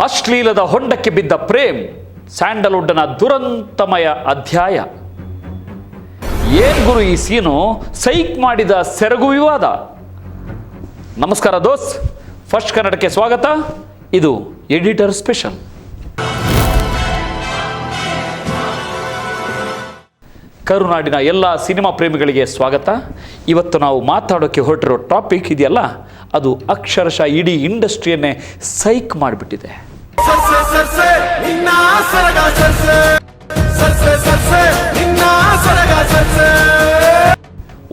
ಅಶ್ಲೀಲದ ಹೊಂಡಕ್ಕೆ ಬಿದ್ದ ಪ್ರೇಮ್, ಸ್ಯಾಂಡಲ್ವುಡ್ನ ದುರಂತಮಯ ಅಧ್ಯಾಯ. ಏನ್ ಗುರು ಈ ಸೀನು, ಸೈಕ್ ಮಾಡಿದ ಸೆರಗು ವಿವಾದ. ನಮಸ್ಕಾರ ದೋಸ್ತ್, ಫಸ್ಟ್ ಕನ್ನಡಕ್ಕೆ ಸ್ವಾಗತ. ಇದು ಎಡಿಟರ್ ಸ್ಪೆಷಲ್. ಕರುನಾಡಿನ ಎಲ್ಲ ಸಿನಿಮಾ ಪ್ರೇಮಿಗಳಿಗೆ ಸ್ವಾಗತ. ಇವತ್ತು ನಾವು ಮಾತಾಡೋಕ್ಕೆ ಹೊರಟಿರೋ ಟಾಪಿಕ್ ಇದೆಯಲ್ಲ, ಅದು ಅಕ್ಷರಶಃ ಇಡೀ ಇಂಡಸ್ಟ್ರಿಯನ್ನೇ ಸೈಕ್ ಮಾಡಿಬಿಟ್ಟಿದೆ.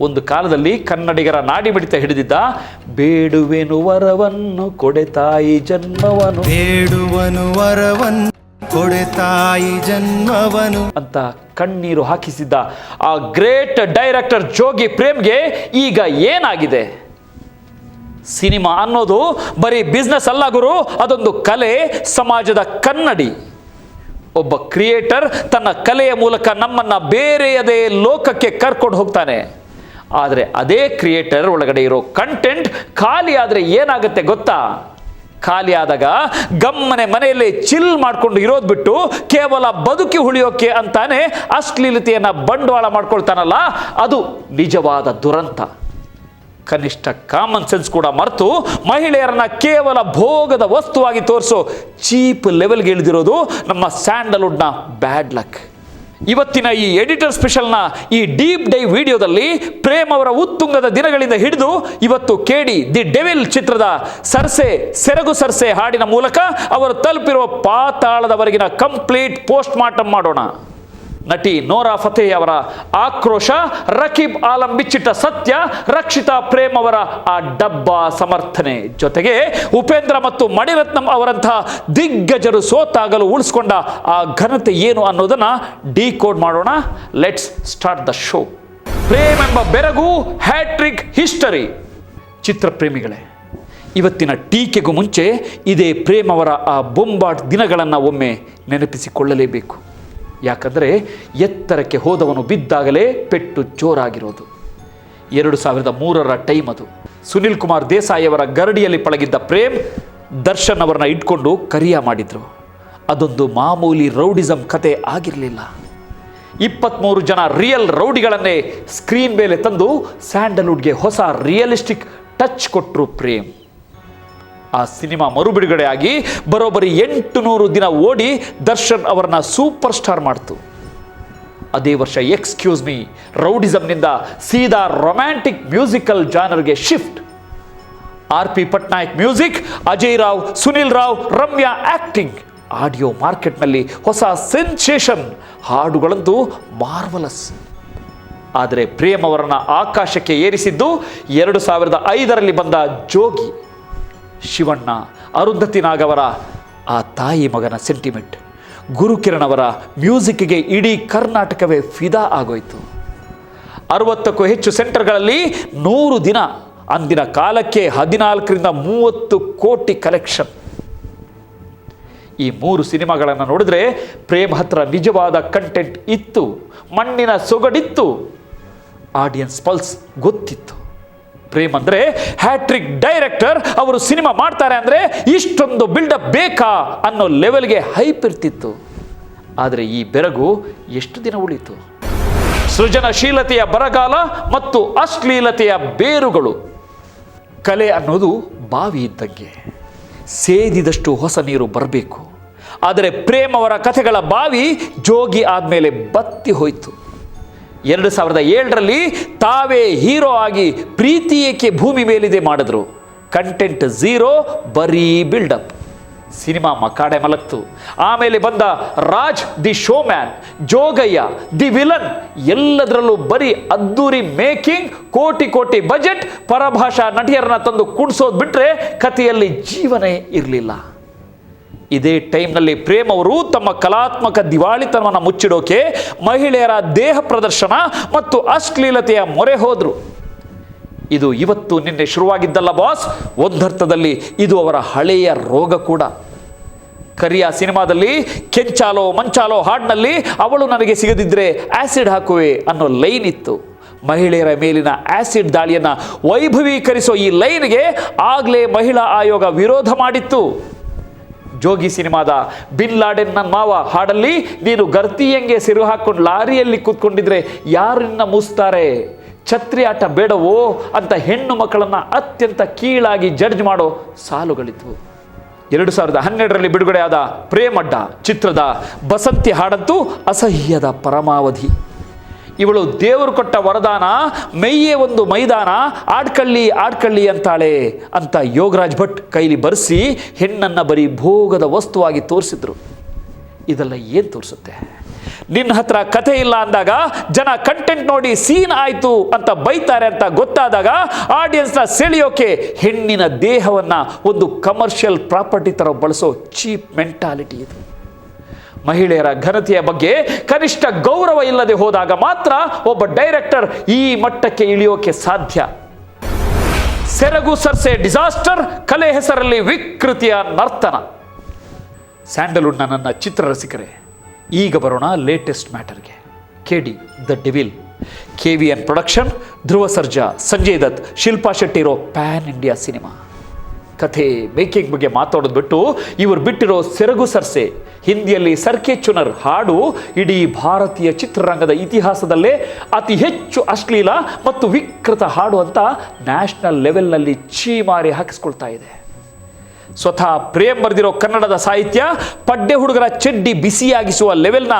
ಒಂದು ಕಾಲದಲ್ಲಿ ಕನ್ನಡಿಗರ ನಾಡಿ ಮಿಡಿತ ಹಿಡಿದಿದ್ದ ಬೇಡುವೆನು ವರವನ್ನು ಕೊಡೆ ತಾಯಿ ಜನ್ಮವನು, ಬೇಡುವನು ವರವನ್ನು ಕೊಡೆ ತಾಯಿ ಜನ್ಮವನು ಅಂತ ಕಣ್ಣೀರು ಹಾಕಿಸಿದ್ದ ಆ ಗ್ರೇಟ್ ಡೈರೆಕ್ಟರ್ ಜೋಗಿ ಪ್ರೇಮ್ಗೆ ಈಗ ಏನಾಗಿದೆ? ಸಿನಿಮಾ ಅನ್ನೋದು ಬರೀ ಬಿಸ್ನೆಸ್ ಅಲ್ಲ ಗುರು, ಅದೊಂದು ಕಲೆ, ಸಮಾಜದ ಕನ್ನಡಿ. ಒಬ್ಬ ಕ್ರಿಯೇಟರ್ ತನ್ನ ಕಲೆಯ ಮೂಲಕ ನಮ್ಮನ್ನ ಬೇರೆಯದೇ ಲೋಕಕ್ಕೆ ಕರ್ಕೊಂಡು ಹೋಗ್ತಾನೆ. ಆದರೆ ಅದೇ ಕ್ರಿಯೇಟರ್ ಒಳಗಡೆ ಇರೋ ಕಂಟೆಂಟ್ ಖಾಲಿ ಆದರೆ ಏನಾಗುತ್ತೆ ಗೊತ್ತಾ? ಖಾಲಿ ಆದಾಗ ಗಮ್ಮನೆ ಮನೆಯಲ್ಲಿ ಚಿಲ್ ಮಾಡ್ಕೊಂಡು ಇರೋದು ಬಿಟ್ಟು ಕೇವಲ ಬದುಕಿ ಉಳಿಯೋಕೆ ಅಂತಾನೆ ಅಶ್ಲೀಲತೆಯನ್ನ ಬಂಡವಾಳ ಮಾಡ್ಕೊಳ್ತಾನಲ್ಲ, ಅದು ನಿಜವಾದ ದುರಂತ. ಕನಿಷ್ಠ ಕಾಮನ್ ಸೆನ್ಸ್ ಕೂಡ ಮರೆತು ಮಹಿಳೆಯರನ್ನ ಕೇವಲ ಭೋಗದ ವಸ್ತುವಾಗಿ ತೋರಿಸೋ ಚೀಪ್ ಲೆವೆಲ್ಗೆ ಇಳಿದಿರೋದು ನಮ್ಮ ಸ್ಯಾಂಡಲ್ವುಡ್ನ ಬ್ಯಾಡ್ ಲಕ್. ಇವತ್ತಿನ ಈ ಎಡಿಟರ್ ಸ್ಪೆಷಲ್ನ ಈ ಡೀಪ್ ಡೈವ್ ವಿಡಿಯೋದಲ್ಲಿ ಪ್ರೇಮ್ ಅವರ ಉತ್ತುಂಗದ ದಿನಗಳಿಂದ ಹಿಡಿದು ಇವತ್ತು ಕೇಡಿ ದಿ ಡೆವಿಲ್ ಚಿತ್ರದ ಸೆರಗು ಸರ್ಸೆ ಹಾಡಿನ ಮೂಲಕ ಅವರು ತಲುಪಿರುವ ಪಾತಾಳದವರೆಗಿನ ಕಂಪ್ಲೀಟ್ ಪೋಸ್ಟ್ ಮಾರ್ಟಮ್ ಮಾಡೋಣ. ನಟಿ ನೋರಾ ಫತೇ ಅವರ ಆಕ್ರೋಶ, ರಕೀಬ್ ಆಲಂ ಬಿಚ್ಚಿಟ್ಟ ಸತ್ಯ, ರಕ್ಷಿತಾ ಪ್ರೇಮ್ ಅವರ ಆ ಡಬ್ಬ ಸಮರ್ಥನೆ, ಜೊತೆಗೆ ಉಪೇಂದ್ರ ಮತ್ತು ಮಣಿರತ್ನಂ ಅವರಂತಹ ದಿಗ್ಗಜರು ಸೋತಾಗಲು ಉಳಿಸ್ಕೊಂಡ ಆ ಘನತೆ ಏನು ಅನ್ನೋದನ್ನ ಡಿಕೋಡ್ ಮಾಡೋಣ. Let's start the show. Prem ಎಂಬ ಬೆರಗು, ಹ್ಯಾಟ್ರಿಕ್ ಹಿಸ್ಟರಿ. ಚಿತ್ರಪ್ರೇಮಿಗಳೇ, ಇವತ್ತಿನ ಟೀಕೆಗೂ ಮುಂಚೆ ಇದೇ ಪ್ರೇಮ್ ಅವರ ಆ ಬೊಂಬಾಟ್ ದಿನಗಳನ್ನು ಒಮ್ಮೆ ನೆನಪಿಸಿಕೊಳ್ಳಲೇಬೇಕು. ಯಾಕಂದರೆ ಎತ್ತರಕ್ಕೆ ಹೋದವನು ಬಿದ್ದಾಗಲೇ ಪೆಟ್ಟು ಜೋರಾಗಿರೋದು. 2003ರ ಟೈಮ್ ಅದು. ಸುನಿಲ್ ಕುಮಾರ್ ದೇಸಾಯಿ ಅವರ ಗರಡಿಯಲ್ಲಿ ಪಳಗಿದ್ದ ಪ್ರೇಮ್ ದರ್ಶನ್ ಅವರನ್ನ ಇಟ್ಕೊಂಡು ಕರಿಯ ಮಾಡಿದ್ರು. ಅದೊಂದು ಮಾಮೂಲಿ ರೌಡಿಸಮ್ ಕತೆ ಆಗಿರಲಿಲ್ಲ. 23 ಜನ ರಿಯಲ್ ರೌಡಿಗಳನ್ನೇ ಸ್ಕ್ರೀನ್ ಮೇಲೆ ತಂದು ಸ್ಯಾಂಡಲ್ವುಡ್ಗೆ ಹೊಸ ರಿಯಲಿಸ್ಟಿಕ್ ಟಚ್ ಕೊಟ್ಟರು ಪ್ರೇಮ್. ಆ ಸಿನಿಮಾ ಮರುಬಿಡುಗಡೆ ಆಗಿ ಬರೋಬ್ಬರಿ 800 ದಿನ ಓಡಿ ದರ್ಶನ್ ಅವರನ್ನ ಸೂಪರ್ ಸ್ಟಾರ್ ಮಾಡ್ತು. ಅದೇ ವರ್ಷ ಎಕ್ಸ್ಕ್ಯೂಸ್ ಮೀ ರೌಡಿಸಮ್ನಿಂದ ಸೀದಾ ರೊಮ್ಯಾಂಟಿಕ್ ಮ್ಯೂಸಿಕಲ್ ಜಾನರ್ಗೆ shift. RP Patnaik music, Ajay Rao, Sunil Rao, Ramya acting. Audio ಮಾರ್ಕೆಟ್ನಲ್ಲಿ ಹೊಸ ಸೆನ್ಸೇಷನ್, ಹಾಡುಗಳಂತೂ ಮಾರ್ವಲಸ್. ಆದರೆ ಪ್ರೇಮ್ ಅವರನ್ನ ಆಕಾಶಕ್ಕೆ ಏರಿಸಿದ್ದು 2005ರಲ್ಲಿ ಬಂದ ಜೋಗಿ. ಶಿವಣ್ಣ, ಅರುಂಧತಿ ನಾಗ್ ಅವರ ಆ ತಾಯಿ ಮಗನ ಸೆಂಟಿಮೆಂಟ್, ಗುರುಕಿರಣ್ ಅವರ ಮ್ಯೂಸಿಕ್ಗೆ ಇಡೀ ಕರ್ನಾಟಕವೇ ಫಿದಾ ಆಗೋಯ್ತು. 60ಕ್ಕೂ ಹೆಚ್ಚು ಸೆಂಟರ್ಗಳಲ್ಲಿ 100 ದಿನ, ಅಂದಿನ ಕಾಲಕ್ಕೆ 14ರಿಂದ 30 ಕೋಟಿ ಕಲೆಕ್ಷನ್. ಈ 3 ಸಿನಿಮಾಗಳನ್ನು ನೋಡಿದ್ರೆ ಪ್ರೇಮ್ ಹತ್ರ ನಿಜವಾದ ಕಂಟೆಂಟ್ ಇತ್ತು, ಮಣ್ಣಿನ ಸೊಗಡಿತ್ತು, ಆಡಿಯನ್ಸ್ ಪಲ್ಸ್ ಗೊತ್ತಿತ್ತು. ಪ್ರೇಮ್ ಅಂದರೆ ಹ್ಯಾಟ್ರಿಕ್ ಡೈರೆಕ್ಟರ್, ಅವರು ಸಿನಿಮಾ ಮಾಡ್ತಾರೆ ಅಂದರೆ ಇಷ್ಟೊಂದು ಬಿಲ್ಡಪ್ ಬೇಕಾ ಅನ್ನೋ ಲೆವೆಲ್ಗೆ ಹೈಪ್ ಇರ್ತಿತ್ತು. ಆದರೆ ಈ ಬೆರಗು ಎಷ್ಟು ದಿನ ಉಳಿತು? ಸೃಜನಶೀಲತೆಯ ಬರಗಾಲ ಮತ್ತು ಅಶ್ಲೀಲತೆಯ ಬೇರುಗಳು. ಕಲೆ ಅನ್ನೋದು ಬಾವಿ ಇದ್ದಂಗೆ, ಸೇದಿದಷ್ಟು ಹೊಸ ನೀರು ಬರಬೇಕು. ಆದರೆ ಪ್ರೇಮ್ ಅವರ ಕಥೆಗಳ ಬಾವಿ ಜೋಗಿ ಆದಮೇಲೆ ಬತ್ತಿ ಹೋಯಿತು. 2007ರಲ್ಲಿ ತಾವೇ ಹೀರೋ ಆಗಿ ಪ್ರೀತಿ ಏಕೆ ಭೂಮಿ ಮೇಲಿದೆ ಮಾಡಿದ್ರು. ಕಂಟೆಂಟ್ ಝೀರೋ, ಬರೀ ಬಿಲ್ಡಪ್. ಸಿನಿಮಾ ಮಕಾಡೆ ಮಲಗ್ತು. ಆಮೇಲೆ ಬಂದ Raj the showman, Jogayya the villain, ಎಲ್ಲದರಲ್ಲೂ ಬರೀ ಅದ್ದೂರಿ ಮೇಕಿಂಗ್, ಕೋಟಿ ಕೋಟಿ ಬಜೆಟ್, ಪರಭಾಷಾ ನಟಿಯರನ್ನ ತಂದು ಕುಣಿಸೋದು ಬಿಟ್ರೆ ಕಥೆಯಲ್ಲಿ ಜೀವನೇ ಇರಲಿಲ್ಲ. ಇದೇ ಟೈಮ್ನಲ್ಲಿ ಪ್ರೇಮ್ ಅವರು ತಮ್ಮ ಕಲಾತ್ಮಕ ದಿವಾಳಿತನವನ್ನು ಮುಚ್ಚಿಡೋಕೆ ಮಹಿಳೆಯರ ದೇಹ ಪ್ರದರ್ಶನ ಮತ್ತು ಅಶ್ಲೀಲತೆಯ ಮೊರೆ ಹೋದರು. ಇದು ಇವತ್ತು ನಿನ್ನೆ ಶುರುವಾಗಿದ್ದಲ್ಲ ಬಾಸ್, ಒಂದರ್ಥದಲ್ಲಿ ಇದು ಅವರ ಹಳೆಯ ರೋಗ ಕೂಡ. ಕರಿಯ ಸಿನಿಮಾದಲ್ಲಿ ಕೆಂಚಾಲೋ ಮಂಚಾಲೋ ಹಾಡಿನಲ್ಲಿ ಅವಳು ನನಗೆ ಸಿಗದಿದ್ರೆ ಆಸಿಡ್ ಹಾಕುವೆ ಅನ್ನೋ ಲೈನ್ ಇತ್ತು. ಮಹಿಳೆಯರ ಮೇಲಿನ ಆಸಿಡ್ ದಾಳಿಯನ್ನು ವೈಭವೀಕರಿಸೋ ಈ ಲೈನ್ಗೆ ಆಗಲೇ ಮಹಿಳಾ ಆಯೋಗ ವಿರೋಧ ಮಾಡಿತ್ತು. ಜೋಗಿ ಸಿನಿಮಾದ ಬಿನ್ ಲಾಡೆನ್ ನನ್ನ ಮಾವ ಹಾಡಲ್ಲಿ ನೀನು ಗರ್ತಿಯಂಗೆ ಸಿರು ಹಾಕೊಂಡು ಲಾರಿಯಲ್ಲಿ ಕೂತ್ಕೊಂಡಿದ್ರೆ ಯಾರು ನಿನ್ನ ಮೂಸ್ತಾರೆ, ಛತ್ರಿ ಆಟ ಬೇಡವೋ ಅಂತ ಹೆಣ್ಣು ಮಕ್ಕಳನ್ನ ಅತ್ಯಂತ ಕೀಳಾಗಿ ಜಡ್ಜ್ ಮಾಡೋ ಸಾಲುಗಳಿದ್ವು. 2012ರಲ್ಲಿ ಬಿಡುಗಡೆಯಾದ ಪ್ರೇಮಡ್ಡ ಚಿತ್ರದ ಬಸಂತಿ ಹಾಡಂತೂ ಅಸಹ್ಯದ ಪರಮಾವಧಿ. ಇವಳು ದೇವರು ಕೊಟ್ಟ ವರದಾನ, ಮೈಯೇ ಒಂದು ಮೈದಾನ, ಆಡ್ಕಳ್ಳಿ ಅಂತಾಳೆ ಅಂತ ಯೋಗರಾಜ್ ಭಟ್ ಕೈಲಿ ಬರೆಸಿ ಹೆಣ್ಣನ್ನು ಬರೀ ಭೋಗದ ವಸ್ತುವಾಗಿ ತೋರಿಸಿದ್ರು. ಇದೆಲ್ಲ ಏನು ತೋರಿಸುತ್ತೆ? ನಿನ್ನ ಹತ್ರ ಕಥೆ ಇಲ್ಲ ಅಂದಾಗ ಜನ ಕಂಟೆಂಟ್ ನೋಡಿ ಸೀನ್ ಆಯಿತು ಅಂತ ಬೈತಾರೆ ಅಂತ ಗೊತ್ತಾದಾಗ ಆಡಿಯನ್ಸ್ನ ಸೆಳೆಯೋಕೆ ಹೆಣ್ಣಿನ ದೇಹವನ್ನ ಒಂದು ಕಮರ್ಷಿಯಲ್ ಪ್ರಾಪರ್ಟಿ ಥರ ಬಳಸೋ ಚೀಪ್ ಮೆಂಟಾಲಿಟಿ ಇದು. ಮಹಿಳೆಯರ ಘನತೆಯ ಬಗ್ಗೆ ಕನಿಷ್ಠ ಗೌರವ ಇಲ್ಲದೆ ಹೋದಾಗ ಮಾತ್ರ ಒಬ್ಬ ಡೈರೆಕ್ಟರ್ ಈ ಮಟ್ಟಕ್ಕೆ ಇಳಿಯೋಕೆ ಸಾಧ್ಯ. ಸೆರಗು ಸರ್ಸೆ ಡಿಸಾಸ್ಟರ್, ಕಲೆ ಹೆಸರಲ್ಲಿ ವಿಕೃತಿಯ ನರ್ತನ. ಸ್ಯಾಂಡಲ್ವುಡ್ನ ನನ್ನ ಚಿತ್ರರಸಿಕರೇ, ಈಗ ಬರೋಣ ಲೇಟೆಸ್ಟ್ ಮ್ಯಾಟರ್ಗೆ. KD the devil, KVN production, Dhruva Sarja, Sanjay Dutt, Shilpa Shetty ಇರೋ ಪ್ಯಾನ್ ಇಂಡಿಯಾ ಸಿನಿಮಾ. ಕಥೆ ಮೇಕಿಂಗ್ ಬಗ್ಗೆ ಮಾತಾಡೋದು ಬಿಟ್ಟು ಇವರು ಬಿಟ್ಟಿರೋ ಸೆರಗು ಸರ್ಸೆ, ಹಿಂದಿಯಲ್ಲಿ ಸರ್ಕೆ ಚುನರ್ ಹಾಡು ಇಡೀ ಭಾರತೀಯ ಚಿತ್ರರಂಗದ ಇತಿಹಾಸದಲ್ಲೇ ಅತಿ ಹೆಚ್ಚು ಅಶ್ಲೀಲ ಮತ್ತು ವಿಕೃತ ಹಾಡು ಅಂತ ನ್ಯಾಷನಲ್ ಲೆವೆಲ್ನಲ್ಲಿ ಛೀಮಾರಿ ಹಾಕಿಸ್ಕೊಳ್ತಾ ಇದೆ. ಸ್ವತಃ ಪ್ರೇಮ್ ಬರೆದಿರೋ ಕನ್ನಡದ ಸಾಹಿತ್ಯ ಪಡ್ಡೆ ಹುಡುಗರ ಚಡ್ಡಿ ಬಿಸಿಯಾಗಿಸುವ ಲೆವೆಲ್ನ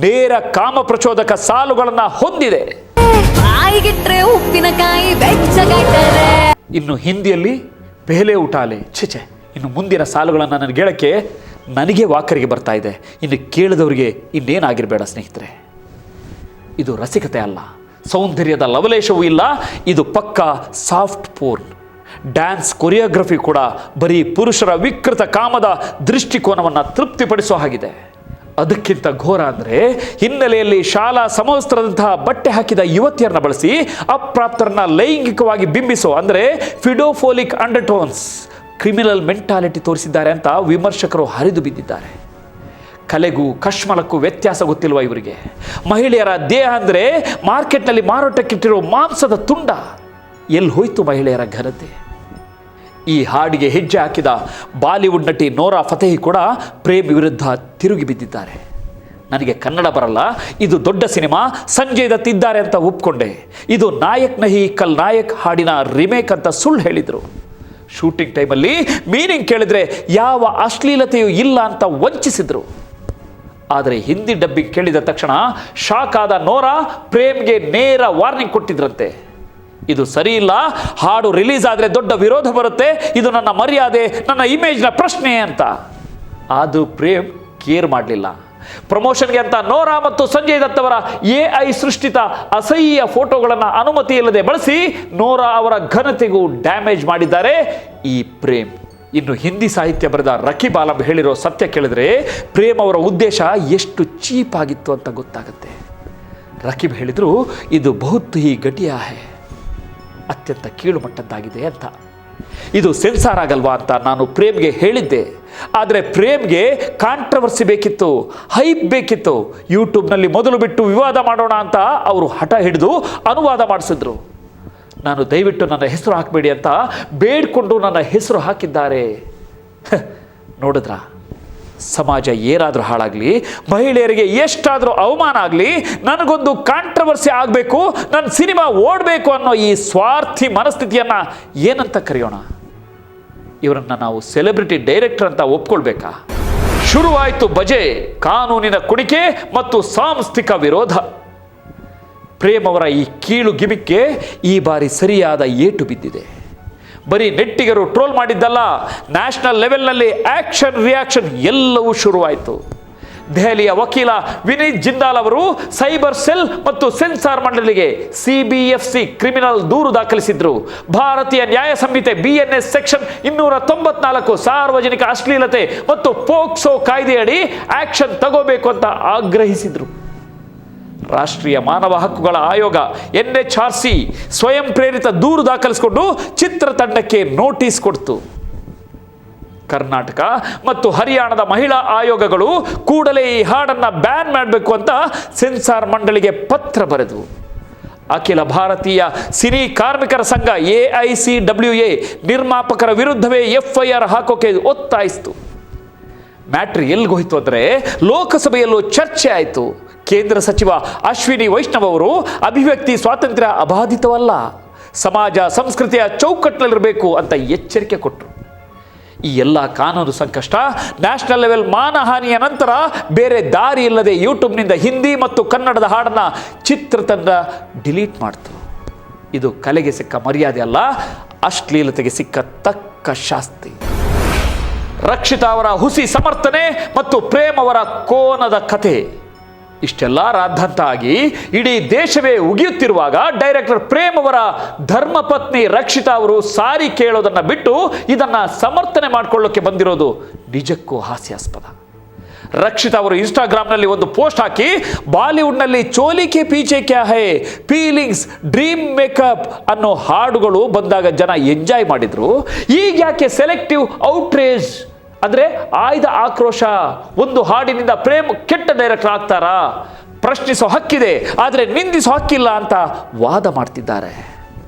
ನೇರ ಕಾಮ ಪ್ರಚೋದಕ ಸಾಲುಗಳನ್ನ ಹೊಂದಿದೆ. ಇನ್ನು ಹಿಂದಿಯಲ್ಲಿ ಪೆಹಲೆ ಉಟಾಲೆ, ಛೆ, ಇನ್ನು ಮುಂದಿನ ಸಾಲುಗಳನ್ನು ನನಗೆ ಹೇಳಕ್ಕೆ ನನಗೆ ವಾಕರಿಗೆ ಬರ್ತಾ ಇದೆ. ಇನ್ನು ಕೇಳಿದವರಿಗೆ ಇನ್ನೇನಾಗಿರಬೇಡ ಸ್ನೇಹಿತರೆ. ಇದು ರಸಿಕತೆ ಅಲ್ಲ, ಸೌಂದರ್ಯದ ಲವಲೇಶವೂ ಇಲ್ಲ, ಇದು ಪಕ್ಕಾ ಸಾಫ್ಟ್ ಪೋರ್ನ್. ಡ್ಯಾನ್ಸ್ ಕೊರಿಯೋಗ್ರಫಿ ಕೂಡ ಬರೀ ಪುರುಷರ ವಿಕೃತ ಕಾಮದ ದೃಷ್ಟಿಕೋನವನ್ನು ತೃಪ್ತಿಪಡಿಸೋ ಹಾಗಿದೆ. ಅದಕ್ಕಿಂತ ಘೋರ ಅಂದರೆ ಹಿನ್ನೆಲೆಯಲ್ಲಿ ಶಾಲಾ ಸಮವಸ್ತ್ರದಂತಹ ಬಟ್ಟೆ ಹಾಕಿದ ಯುವತಿಯರನ್ನ ಬಳಸಿ ಅಪ್ರಾಪ್ತರನ್ನ ಲೈಂಗಿಕವಾಗಿ ಬಿಂಬಿಸೋ ಅಂದರೆ ಫಿಡೋಫೋಲಿಕ್ ಅಂಡರ್ಟೋನ್ಸ್, ಕ್ರಿಮಿನಲ್ ಮೆಂಟಾಲಿಟಿ ತೋರಿಸಿದ್ದಾರೆ ಅಂತ ವಿಮರ್ಶಕರು ಹರಿದು ಬಿದ್ದಿದ್ದಾರೆ. ಕಲೆಗೂ ಕಶ್ಮಲಕ್ಕೂ ವ್ಯತ್ಯಾಸ ಗೊತ್ತಿಲ್ವ ಇವರಿಗೆ? ಮಹಿಳೆಯರ ದೇಹ ಅಂದರೆ ಮಾರ್ಕೆಟ್ನಲ್ಲಿ ಮಾರಾಟಕ್ಕಿಟ್ಟಿರೋ ಮಾಂಸದ ತುಂಡ. ಎಲ್ಲಿ ಹೋಯ್ತು ಮಹಿಳೆಯರ ಘನತೆ? ಈ ಹಾಡಿಗೆ ಹೆಜ್ಜೆ ಹಾಕಿದ ಬಾಲಿವುಡ್ ನಟಿ ನೋರಾ ಫತೇಹಿ ಕೂಡ ಪ್ರೇಮ್ ವಿರುದ್ಧ ತಿರುಗಿ ಬಿದ್ದಿದ್ದಾರೆ. ನನಗೆ ಕನ್ನಡ ಬರಲ್ಲ, ಇದು ದೊಡ್ಡ ಸಿನಿಮಾ, ಸಂಜಯ್ ದತ್ ಇದ್ದಾರೆ ಅಂತ ಒಪ್ಕೊಂಡೆ, ಇದು ನಾಯಕ್ ನಹಿ ಕಲ್ ನಾಯಕ್ ಹಾಡಿನ ರಿಮೇಕ್ ಅಂತ ಸುಳ್ಳು ಹೇಳಿದರು. ಶೂಟಿಂಗ್ ಟೈಮಲ್ಲಿ ಮೀನಿಂಗ್ ಕೇಳಿದ್ರೆ ಯಾವ ಅಶ್ಲೀಲತೆಯೂ ಇಲ್ಲ ಅಂತ ವಂಚಿಸಿದ್ರು. ಆದರೆ ಹಿಂದಿ ಡಬ್ಬಿಂಗ್ ಕೇಳಿದ ತಕ್ಷಣ ಶಾಕ್ ಆದ ನೋರಾ ಪ್ರೇಮ್ಗೆ ನೇರ ವಾರ್ನಿಂಗ್ ಕೊಟ್ಟಿದ್ರಂತೆ. ಇದು ಸರಿ ಇಲ್ಲ, ಹಾಡು ರಿಲೀಸ್ ಆದರೆ ದೊಡ್ಡ ವಿರೋಧ ಬರುತ್ತೆ, ಇದು ನನ್ನ ಮರ್ಯಾದೆ, ನನ್ನ ಇಮೇಜ್ನ ಪ್ರಶ್ನೆ ಅಂತ. ಆದರೂ ಪ್ರೇಮ್ ಕೇರ್ ಮಾಡಲಿಲ್ಲ. ಪ್ರಮೋಷನ್ಗೆ ಅಂತ ನೋರಾ ಮತ್ತು ಸಂಜಯ್ ದತ್ ಅವರ AI ಸೃಷ್ಟಿತ ಅಸಹ್ಯ ಫೋಟೋಗಳನ್ನು ಅನುಮತಿ ಇಲ್ಲದೆ ಬಳಸಿ ನೋರಾ ಅವರ ಘನತೆಗೂ ಡ್ಯಾಮೇಜ್ ಮಾಡಿದ್ದಾರೆ ಈ ಪ್ರೇಮ್. ಇನ್ನು ಹಿಂದಿ ಸಾಹಿತ್ಯ ಬರೆದ ರಕೀಬ್ ಆಲಂ ಹೇಳಿರೋ ಸತ್ಯ ಕೇಳಿದ್ರೆ ಪ್ರೇಮ್ ಅವರ ಉದ್ದೇಶ ಎಷ್ಟು ಚೀಪ್ ಆಗಿತ್ತು ಅಂತ ಗೊತ್ತಾಗುತ್ತೆ. ರಕೀಬ್ ಹೇಳಿದ್ರು, ಇದು ಬಹುತ್ ಹಿ ಘಟಿಯಾ ಹೈ, ಅತ್ಯಂತ ಕೀಳು ಮಟ್ಟದ್ದಾಗಿದೆ ಅಂತ. ಇದು ಸೆನ್ಸಾರ್ ಆಗಲ್ವಾ ಅಂತ ನಾನು ಪ್ರೇಮ್ಗೆ ಹೇಳಿದ್ದೆ. ಆದರೆ ಪ್ರೇಮ್ಗೆ ಕಾಂಟ್ರವರ್ಸಿ ಬೇಕಿತ್ತು, ಹೈಪ್ ಬೇಕಿತ್ತು. ಯೂಟ್ಯೂಬ್ನಲ್ಲಿ ಮೊದಲು ಬಿಟ್ಟು ವಿವಾದ ಮಾಡೋಣ ಅಂತ ಅವರು ಹಠ ಹಿಡಿದು ಅನುವಾದ ಮಾಡಿಸಿದ್ರು. ನಾನು ದಯವಿಟ್ಟು ನನ್ನ ಹೆಸರು ಹಾಕಬೇಡಿ ಅಂತ ಬೇಡ್ಕೊಂಡು ನನ್ನ ಹೆಸರು ಹಾಕಿದ್ದಾರೆ. ನೋಡಿದ್ರ, ಸಮಾಜ ಏನಾದರೂ ಹಾಳಾಗಲಿ, ಮಹಿಳೆಯರಿಗೆ ಎಷ್ಟಾದರೂ ಅವಮಾನ ಆಗಲಿ, ನನಗೊಂದು ಕಾಂಟ್ರವರ್ಸಿ ಆಗಬೇಕು, ನನ್ನ ಸಿನಿಮಾ ಓಡಬೇಕು ಅನ್ನೋ ಈ ಸ್ವಾರ್ಥಿ ಮನಸ್ಥಿತಿಯನ್ನು ಏನಂತ ಕರೆಯೋಣ? ಇವರನ್ನು ನಾವು ಸೆಲೆಬ್ರಿಟಿ ಡೈರೆಕ್ಟರ್ ಅಂತ ಒಪ್ಕೊಳ್ಬೇಕಾ? ಶುರುವಾಯಿತು ಬಜೆ, ಕಾನೂನಿನ ಕುಣಿಕೆ ಮತ್ತು ಸಾಂಸ್ಥಿಕ ವಿರೋಧ. ಪ್ರೇಮ್ ಅವರ ಈ ಕೀಳು ಗಿಮಿಕ್ಗೆ ಈ ಬಾರಿ ಸರಿಯಾದ ಏಟು ಬಿದ್ದಿದೆ. ಬರೀ ನೆಟ್ಟಿಗರು ಟ್ರೋಲ್ ಮಾಡಿದ್ದಲ್ಲ, ನ್ಯಾಷನಲ್ ಲೆವೆಲ್ನಲ್ಲಿ ಆಕ್ಷನ್ ರಿಯಾಕ್ಷನ್ ಎಲ್ಲವೂ ಶುರುವಾಯಿತು. ದೆಹಲಿಯ ವಕೀಲ ವಿನೀತ್ ಜಿಂದಾಲ್ ಅವರು ಸೈಬರ್ ಸೆಲ್ ಮತ್ತು ಸೆನ್ಸಾರ್ ಮಂಡಳಿಗೆ CBFC ಕ್ರಿಮಿನಲ್ ದೂರು ದಾಖಲಿಸಿದ್ರು. ಭಾರತೀಯ ನ್ಯಾಯ ಸಂಹಿತೆ BNS ಸೆಕ್ಷನ್ 294 ಸಾರ್ವಜನಿಕ ಅಶ್ಲೀಲತೆ ಮತ್ತು ಪೋಕ್ಸೋ ಕಾಯ್ದೆಯಡಿ ಆಕ್ಷನ್ ತಗೋಬೇಕು ಅಂತ ಆಗ್ರಹಿಸಿದ್ರು. ರಾಷ್ಟ್ರೀಯ ಮಾನವ ಹಕ್ಕುಗಳ ಆಯೋಗ NHRC ಸ್ವಯಂ ಪ್ರೇರಿತ ದೂರು ದಾಖಲಿಸಿಕೊಂಡು ಚಿತ್ರತಂಡಕ್ಕೆ ನೋಟಿಸ್ ಕೊಡ್ತು. ಕರ್ನಾಟಕ ಮತ್ತು ಹರಿಯಾಣದ ಮಹಿಳಾ ಆಯೋಗಗಳು ಕೂಡಲೇ ಈ ಹಾಡನ್ನು ಬ್ಯಾನ್ ಮಾಡಬೇಕು ಅಂತ ಸೆನ್ಸಾರ್ ಮಂಡಳಿಗೆ ಪತ್ರ ಬರೆದು ಅಖಿಲ ಭಾರತೀಯ ಸಿನಿ ಕಾರ್ಮಿಕರ ಸಂಘ AICWA ನಿರ್ಮಾಪಕರ ವಿರುದ್ಧವೇ FIR ಹಾಕೋಕೆ ಒತ್ತಾಯಿಸಿತು. ಮ್ಯಾಟ್ರ್ ಎಲ್ಲಿಗೋಯ್ತು ಅಂದರೆ ಲೋಕಸಭೆಯಲ್ಲೂ ಚರ್ಚೆ ಆಯಿತು. ಕೇಂದ್ರ ಸಚಿವ ಅಶ್ವಿನಿ ವೈಷ್ಣವ್ ಅವರು ಅಭಿವ್ಯಕ್ತಿ ಸ್ವಾತಂತ್ರ್ಯ ಅಬಾಧಿತವಲ್ಲ, ಸಮಾಜ ಸಂಸ್ಕೃತಿಯ ಚೌಕಟ್ಟಿನಲ್ಲಿರಬೇಕು ಅಂತ ಎಚ್ಚರಿಕೆ ಕೊಟ್ಟರು. ಈ ಎಲ್ಲ ಕಾನೂನು ಸಂಕಷ್ಟ, ನ್ಯಾಷನಲ್ ಲೆವೆಲ್ ಮಾನಹಾನಿಯ ನಂತರ ಬೇರೆ ದಾರಿ ಇಲ್ಲದೆ ಯೂಟ್ಯೂಬ್ನಿಂದ ಹಿಂದಿ ಮತ್ತು ಕನ್ನಡದ ಹಾಡನ್ನು ಚಿತ್ರತಂಡ ಡಿಲೀಟ್ ಮಾಡ್ತು. ಇದು ಕಲೆಗೆ ಸಿಕ್ಕ ಮರ್ಯಾದೆ ಅಲ್ಲ, ಅಶ್ಲೀಲತೆಗೆ ಸಿಕ್ಕ ತಕ್ಕ ಶಾಸ್ತಿ. ರಕ್ಷಿತಾ ಅವರ ಹುಸಿ ಸಮರ್ಥನೆ ಮತ್ತು ಪ್ರೇಮ್ ಅವರ ಕೋನದ ಕಥೆ ಇಷ್ಟೆಲ್ಲ ರಾದ್ಧಾಂತ ಆಗಿ ಇಡೀ ದೇಶವೇ ಉಗಿಯುತ್ತಿರುವಾಗ ಡೈರೆಕ್ಟರ್ ಪ್ರೇಮ್ ಅವರ ಧರ್ಮಪತ್ನಿ ರಕ್ಷಿತಾ ಅವರು ಸಾರಿ ಕೇಳೋದನ್ನು ಬಿಟ್ಟು ಇದನ್ನು ಸಮರ್ಥನೆ ಮಾಡಿಕೊಳ್ಳೋಕೆ ಬಂದಿರೋದು ನಿಜಕ್ಕೂ ಹಾಸ್ಯಾಸ್ಪದ. ರಕ್ಷಿತಾ ಅವರು ಇನ್ಸ್ಟಾಗ್ರಾಮ್ನಲ್ಲಿ ಒಂದು ಪೋಸ್ಟ್ ಹಾಕಿ, ಬಾಲಿವುಡ್ನಲ್ಲಿ ಚೋಲಿ ಕೆ ಪೀಚೆ ಕ್ಯಾ ಹೈ, ಫೀಲಿಂಗ್ಸ್, ಡ್ರೀಮ್ ಮೇಕಪ್ ಅನ್ನೋ ಹಾಡುಗಳು ಬಂದಾಗ ಜನ ಎಂಜಾಯ್ ಮಾಡಿದ್ರು. ಈಗ ಯಾಕೆ ಸೆಲೆಕ್ಟಿವ್ ಔಟ್ರೇಜ್ ಅಂದರೆ ಆಯ್ದ ಆಕ್ರೋಶ, ಒಂದು ಹಾಡಿನಿಂದ ಪ್ರೇಮ್ ಕೆಟ್ಟ ಡೈರೆಕ್ಟರ್ ಆಗ್ತಾರಾ, ಪ್ರಶ್ನಿಸೋ ಹಕ್ಕಿದೆ ಆದರೆ ನಿಂದಿಸೋ ಹಕ್ಕಿಲ್ಲ ಅಂತ ವಾದ ಮಾಡ್ತಿದ್ದಾರೆ.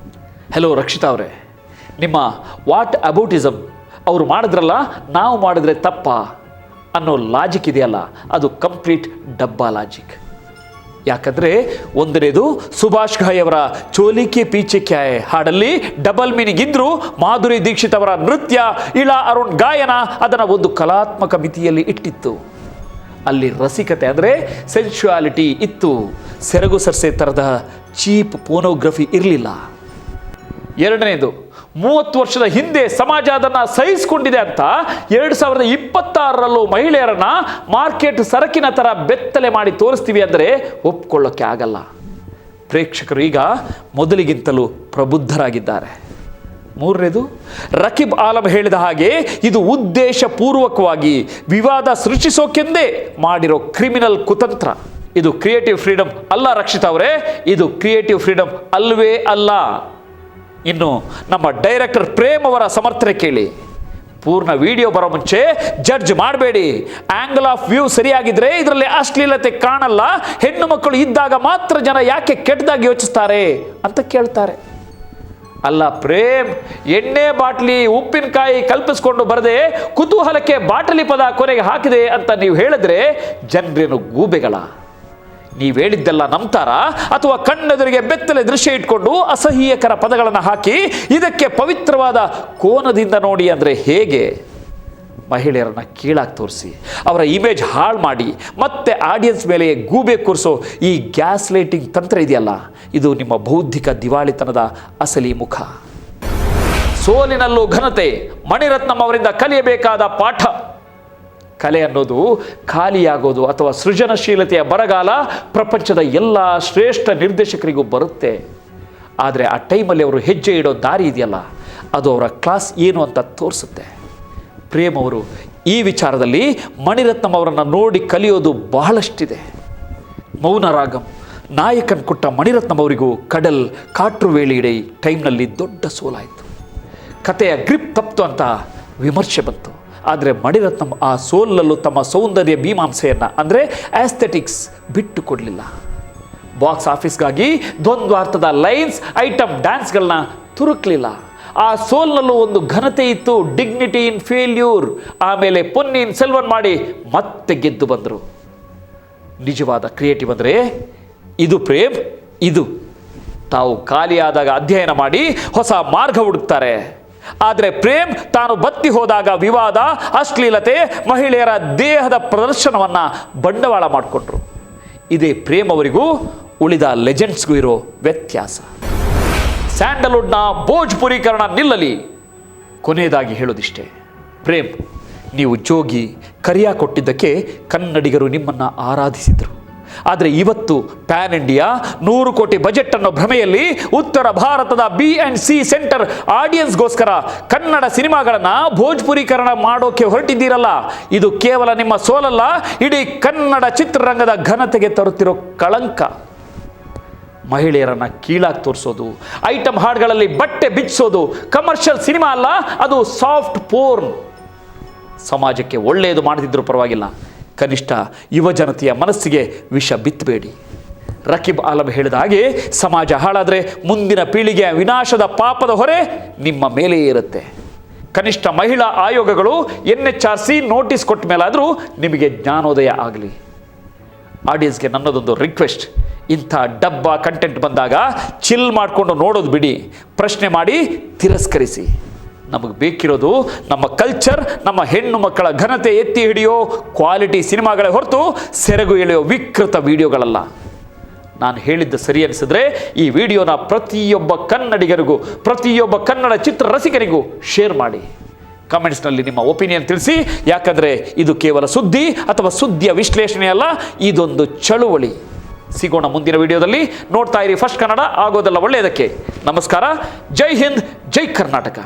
ಹೆಲೋ ರಕ್ಷಿತಾ ಅವರೇ, ನಿಮ್ಮ ವಾಟ್ ಅಬೌಟಿಸಮ್ ಅವರು ಮಾಡಿದ್ರಲ್ಲ ನಾವು ಮಾಡಿದ್ರೆ ತಪ್ಪ ಅನ್ನೋ ಲಾಜಿಕ್ ಇದೆಯಲ್ಲ, ಅದು ಕಂಪ್ಲೀಟ್ ಡಬ್ಬಾ ಲಾಜಿಕ್. ಯಾಕಂದರೆ ಒಂದನೇದು ಸುಭಾಷ್ ಘಾಯ್ ಅವರ ಚೋಲಿ ಕೆ ಪೀಚೆ ಕ್ಯಾ ಹೈ ಹಾಡಲ್ಲಿ ಡಬಲ್ ಮೀನಿಂಗ್ ಇದ್ರೂ ಮಾಧುರಿ ದೀಕ್ಷಿತ್ ಅವರ ನೃತ್ಯ, ಇಳಾ ಅರುಣ್ ಗಾಯನ ಅದನ್ನು ಒಂದು ಕಲಾತ್ಮಕ ಮಿತಿಯಲ್ಲಿ ಇಟ್ಟಿತ್ತು. ಅಲ್ಲಿ ರಸಿಕತೆ ಅಂದರೆ ಸೆನ್ಶುಯಾಲಿಟಿ ಇತ್ತು, ಸೆರಗು ಸರ್ಸೆ ಥರದ ಚೀಪ್ ಪೋನೋಗ್ರಫಿ ಇರಲಿಲ್ಲ. ಎರಡನೇದು, 30 ವರ್ಷದ ಹಿಂದೆ ಸಮಾಜ ಅದನ್ನು ಸಹಿಸಿಕೊಂಡಿದೆ ಅಂತ 2026ರಲ್ಲೂ ಮಹಿಳೆಯರನ್ನ ಮಾರ್ಕೆಟ್ ಸರಕಿನ ಥರ ಬೆತ್ತಲೆ ಮಾಡಿ ತೋರಿಸ್ತೀವಿ ಅಂದರೆ ಒಪ್ಕೊಳ್ಳೋಕ್ಕೆ ಆಗಲ್ಲ. ಪ್ರೇಕ್ಷಕರು ಈಗ ಮೊದಲಿಗಿಂತಲೂ ಪ್ರಬುದ್ಧರಾಗಿದ್ದಾರೆ. ಮೂರನೇದು, ರಕೀಬ್ ಆಲಂ ಹೇಳಿದ ಹಾಗೆ ಇದು ಉದ್ದೇಶಪೂರ್ವಕವಾಗಿ ವಿವಾದ ಸೃಷ್ಟಿಸೋಕೆಂದೇ ಮಾಡಿರೋ ಕ್ರಿಮಿನಲ್ ಕುತಂತ್ರ. ಇದು ಕ್ರಿಯೇಟಿವ್ ಫ್ರೀಡಮ್ ಅಲ್ಲ ರಕ್ಷಿತಾ ಅವರೇ, ಇದು ಕ್ರಿಯೇಟಿವ್ ಫ್ರೀಡಮ್ ಅಲ್ವೇ ಅಲ್ಲ. ಇನ್ನು ನಮ್ಮ ಡೈರೆಕ್ಟರ್ ಪ್ರೇಮ್ ಅವರ ಸಮರ್ಥನೆ ಕೇಳಿ. ಪೂರ್ಣ ವಿಡಿಯೋ ಬರೋ ಮುಂಚೆ ಜಡ್ಜ್ ಮಾಡಬೇಡಿ. ಆಂಗಲ್ ಆಫ್ ವ್ಯೂ ಸರಿಯಾಗಿದ್ರೆ ಇದರಲ್ಲಿ ಅಶ್ಲೀಲತೆ ಕಾಣಲ್ಲ. ಹೆಣ್ಣು ಮಕ್ಕಳು ಇದ್ದಾಗ ಮಾತ್ರ ಜನ ಯಾಕೆ ಕೆಟ್ಟದಾಗಿ ಯೋಚಿಸ್ತಾರೆ ಅಂತ ಕೇಳ್ತಾರೆ. ಅಲ್ಲ ಪ್ರೇಮ್, ಎಣ್ಣೆ ಬಾಟ್ಲಿ ಉಪ್ಪಿನಕಾಯಿ ಕಲ್ಪಿಸ್ಕೊಂಡು ಬರದೆ ಕುತೂಹಲಕ್ಕೆ ಬಾಟಲಿ ಪದ ಕೊನೆಗೆ ಹಾಕಿದೆ ಅಂತ ನೀವು ಹೇಳಿದ್ರೆ ಜನರೇನು ಗೂಬೆಗಳ? ನೀವು ಹೇಳಿದ್ದೆಲ್ಲ ನಂಬ್ತಾರಾ ಅಥವಾ ಕಣ್ಣೆದುರಿಗೆ ಬೆತ್ತಲೆ ದೃಶ್ಯ ಇಟ್ಕೊಂಡು ಅಸಹ್ಯಕರ ಪದಗಳನ್ನು ಹಾಕಿ ಇದಕ್ಕೆ ಪವಿತ್ರವಾದ ಕೋನದಿಂದ ನೋಡಿ ಅಂದರೆ ಹೇಗೆ? ಮಹಿಳೆಯರನ್ನು ಕೀಳಾಗಿ ತೋರಿಸಿ ಅವರ ಇಮೇಜ್ ಹಾಳು ಮಾಡಿ ಮತ್ತೆ ಆಡಿಯನ್ಸ್ ಮೇಲೆ ಗೂಬೆ ಕೂರಿಸೋ ಈ ಗ್ಯಾಸ್ ಲೈಟಿಂಗ್ ತಂತ್ರ ಇದೆಯಲ್ಲ, ಇದು ನಿಮ್ಮ ಬೌದ್ಧಿಕ ದಿವಾಳಿತನದ ಅಸಲಿ ಮುಖ. ಸೋಲಿನಲ್ಲೂ ಘನತೆ, ಮಣಿರತ್ನಂ ಅವರಿಂದ ಕಲಿಯಬೇಕಾದ ಪಾಠ. ಕಲೆ ಅನ್ನೋದು ಖಾಲಿಯಾಗೋದು ಅಥವಾ ಸೃಜನಶೀಲತೆಯ ಬರಗಾಲ ಪ್ರಪಂಚದ ಎಲ್ಲ ಶ್ರೇಷ್ಠ ನಿರ್ದೇಶಕರಿಗೂ ಬರುತ್ತೆ. ಆದರೆ ಆ ಟೈಮಲ್ಲಿ ಅವರು ಹೆಜ್ಜೆ ಇಡೋ ದಾರಿ ಇದೆಯಲ್ಲ, ಅದು ಅವರ ಕ್ಲಾಸ್ ಏನು ಅಂತ ತೋರಿಸುತ್ತೆ. ಪ್ರೇಮ್ ಅವರು ಈ ವಿಚಾರದಲ್ಲಿ ಮಣಿರತ್ನಂ ಅವರನ್ನು ನೋಡಿ ಕಲಿಯೋದು ಬಹಳಷ್ಟಿದೆ. ಮೌನರಾಗಂ ನಾಯಕನ್ ಕೊಟ್ಟ ಮಣಿರತ್ನಂ ಅವರಿಗೂ ಕಡಲ್ ಕಾಟ್ರುವೇಳಿಯಿಡೆ ಟೈಮ್ನಲ್ಲಿ ದೊಡ್ಡ ಸೋಲಾಯಿತು. ಕಥೆಯ ಗ್ರಿಪ್ ತಪ್ತು ಅಂತ ವಿಮರ್ಶೆ ಬಂತು. ಆದರೆ ಮಣಿರತ್ನಂ ಆ ಸೋಲಲ್ಲೂ ತಮ್ಮ ಸೌಂದರ್ಯ ಮೀಮಾಂಸೆಯನ್ನು ಅಂದರೆ ಆಸ್ಥೆಟಿಕ್ಸ್ ಬಿಟ್ಟು ಕೊಡಲಿಲ್ಲ. ಬಾಕ್ಸ್ ಆಫೀಸ್ಗಾಗಿ ದ್ವಂದ್ವಾರ್ಥದ ಲೈನ್ಸ್, ಐಟಮ್ ಡ್ಯಾನ್ಸ್ಗಳನ್ನ ತುರುಕಲಿಲ್ಲ. ಆ ಸೋಲ್ನಲ್ಲೂ ಒಂದು ಘನತೆ ಇತ್ತು, ಡಿಗ್ನಿಟಿ ಇನ್ ಫೇಲ್ಯೂರ್. ಆಮೇಲೆ ಪೊನ್ನಿಯಿನ್ ಸೆಲ್ವನ್ ಮಾಡಿ ಮತ್ತೆ ಗೆದ್ದು ಬಂದರು. ನಿಜವಾದ ಕ್ರಿಯೇಟಿವ್ ಅಂದರೆ ಇದು ಪ್ರೇಮ್, ಇದು ತಾವು ಖಾಲಿಯಾದಾಗ ಅಧ್ಯಯನ ಮಾಡಿ ಹೊಸ ಮಾರ್ಗ ಹುಡುಕ್ತಾರೆ. ಆದರೆ ಪ್ರೇಮ್ ತಾನು ಬತ್ತಿ ಹೋದಾಗ ವಿವಾದ, ಅಶ್ಲೀಲತೆ, ಮಹಿಳೆಯರ ದೇಹದ ಪ್ರದರ್ಶನವನ್ನು ಬಂಡವಾಳ ಮಾಡಿಕೊಂಡ್ರು. ಇದೇ ಪ್ರೇಮ್ ಅವರಿಗೂ ಉಳಿದ ಲೆಜೆಂಡ್ಸ್ಗೂ ಇರೋ ವ್ಯತ್ಯಾಸ. ಸ್ಯಾಂಡಲ್ವುಡ್ನ ಭೋಜ್ಪುರೀಕರಣ ನಿಲ್ಲಲಿ. ಕೊನೆಯದಾಗಿ ಹೇಳೋದಿಷ್ಟೇ, ಪ್ರೇಮ್, ನೀವು ಜೋಗಿ ಕರಿಯ ಕೊಟ್ಟಿದ್ದಕ್ಕೆ ಕನ್ನಡಿಗರು ನಿಮ್ಮನ್ನು ಆರಾಧಿಸಿದರು. ಆದರೆ ಇವತ್ತು ಪ್ಯಾನ್ ಇಂಡಿಯಾ 100 ಕೋಟಿ ಬಜೆಟ್ ಅನ್ನೋ ಭ್ರಮೆಯಲ್ಲಿ ಉತ್ತರ ಭಾರತದ B&C ಸೆಂಟರ್ ಆಡಿಯನ್ಸ್ಗೋಸ್ಕರ ಕನ್ನಡ ಸಿನಿಮಾಗಳನ್ನು ಭೋಜ್ಪುರೀಕರಣ ಮಾಡೋಕೆ ಹೊರಟಿದ್ದೀರಲ್ಲ, ಇದು ಕೇವಲ ನಿಮ್ಮ ಸೋಲಲ್ಲ, ಇಡೀ ಕನ್ನಡ ಚಿತ್ರರಂಗದ ಘನತೆಗೆ ತರುತ್ತಿರೋ ಕಳಂಕ. ಮಹಿಳೆಯರನ್ನು ಕೀಳಾಗಿ ತೋರಿಸೋದು, ಐಟಮ್ ಹಾಡುಗಳಲ್ಲಿ ಬಟ್ಟೆ ಬಿಚ್ಚಿಸೋದು ಕಮರ್ಷಿಯಲ್ ಸಿನಿಮಾ ಅಲ್ಲ, ಅದು ಸಾಫ್ಟ್ ಪೋರ್ನ್. ಸಮಾಜಕ್ಕೆ ಒಳ್ಳೆಯದು ಮಾಡದಿದ್ರೂ ಪರವಾಗಿಲ್ಲ, ಕನಿಷ್ಠ ಯುವ ಜನತೆಯ ಮನಸ್ಸಿಗೆ ವಿಷ ಬಿತ್ತಬೇಡಿ. ರಕೀಬ್ ಆಲಂ ಹೇಳಿದ ಹಾಗೆ ಸಮಾಜ ಹಾಳಾದರೆ ಮುಂದಿನ ಪೀಳಿಗೆಯ ವಿನಾಶದ ಪಾಪದ ಹೊರೆ ನಿಮ್ಮ ಮೇಲೆಯೇ ಇರುತ್ತೆ. ಕನಿಷ್ಠ ಮಹಿಳಾ ಆಯೋಗಗಳು NHRC ನೋಟಿಸ್ ಕೊಟ್ಟ ಮೇಲಾದರೂ ನಿಮಗೆ ಜ್ಞಾನೋದಯ ಆಗಲಿ. ಆಡಿಯನ್ಸ್ಗೆ ನನ್ನದೊಂದು ರಿಕ್ವೆಸ್ಟ್, ಇಂಥ ಡಬ್ಬ ಕಂಟೆಂಟ್ ಬಂದಾಗ ಚಿಲ್ ಮಾಡಿಕೊಂಡು ನೋಡೋದು ಬಿಡಿ, ಪ್ರಶ್ನೆ ಮಾಡಿ ತಿರಸ್ಕರಿಸಿ. ನಮಗೆ ಬೇಕಿರೋದು ನಮ್ಮ ಕಲ್ಚರ್, ನಮ್ಮ ಹೆಣ್ಣು ಮಕ್ಕಳ ಘನತೆ ಎತ್ತಿ ಹಿಡಿಯೋ ಕ್ವಾಲಿಟಿ ಸಿನಿಮಾಗಳೇ ಹೊರತು ಸೆರಗು ಎಳೆಯೋ ವಿಕೃತ ವಿಡಿಯೋಗಳಲ್ಲ. ನಾನು ಹೇಳಿದ್ದು ಸರಿ ಅನಿಸಿದ್ರೆ ಈ ವಿಡಿಯೋನ ಪ್ರತಿಯೊಬ್ಬ ಕನ್ನಡಿಗರಿಗೂ, ಪ್ರತಿಯೊಬ್ಬ ಕನ್ನಡ ಚಿತ್ರ ರಸಿಕರಿಗೂ ಶೇರ್ ಮಾಡಿ. ಕಮೆಂಟ್ಸ್ನಲ್ಲಿ ನಿಮ್ಮ ಒಪಿನಿಯನ್ ತಿಳಿಸಿ. ಯಾಕಂದರೆ ಇದು ಕೇವಲ ಸುದ್ದಿ ಅಥವಾ ಸುದ್ದಿಯ ವಿಶ್ಲೇಷಣೆ ಅಲ್ಲ, ಇದೊಂದು ಚಳುವಳಿ. ಸಿಗೋಣ ಮುಂದಿನ ವಿಡಿಯೋದಲ್ಲಿ. ನೋಡ್ತಾ ಇರಿ ಫಸ್ಟ್ ಕನ್ನಡ, ಆಗೋದೆಲ್ಲ ಒಳ್ಳೆಯದಕ್ಕೆ. ನಮಸ್ಕಾರ. ಜೈ ಹಿಂದ್, ಜೈ ಕರ್ನಾಟಕ.